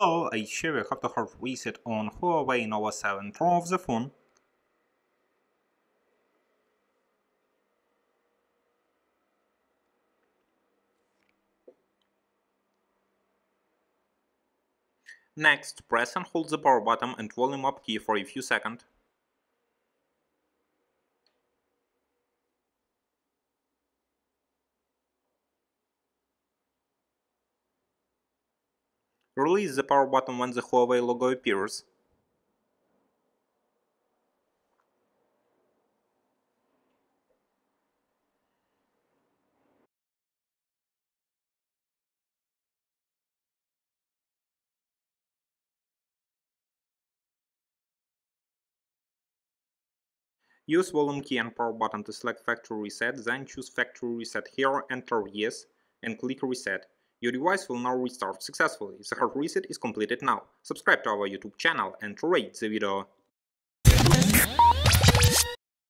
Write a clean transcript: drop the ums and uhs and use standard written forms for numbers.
So I show you how to hard reset on Huawei Nova 7. Turn off the phone. Next, press and hold the power button and volume up key for a few seconds. Release the power button when the Huawei logo appears. Use volume key and power button to select factory reset, then choose factory reset here, enter yes, and click reset. Your device will now restart successfully. The hard reset is completed now. Subscribe to our YouTube channel and rate the video.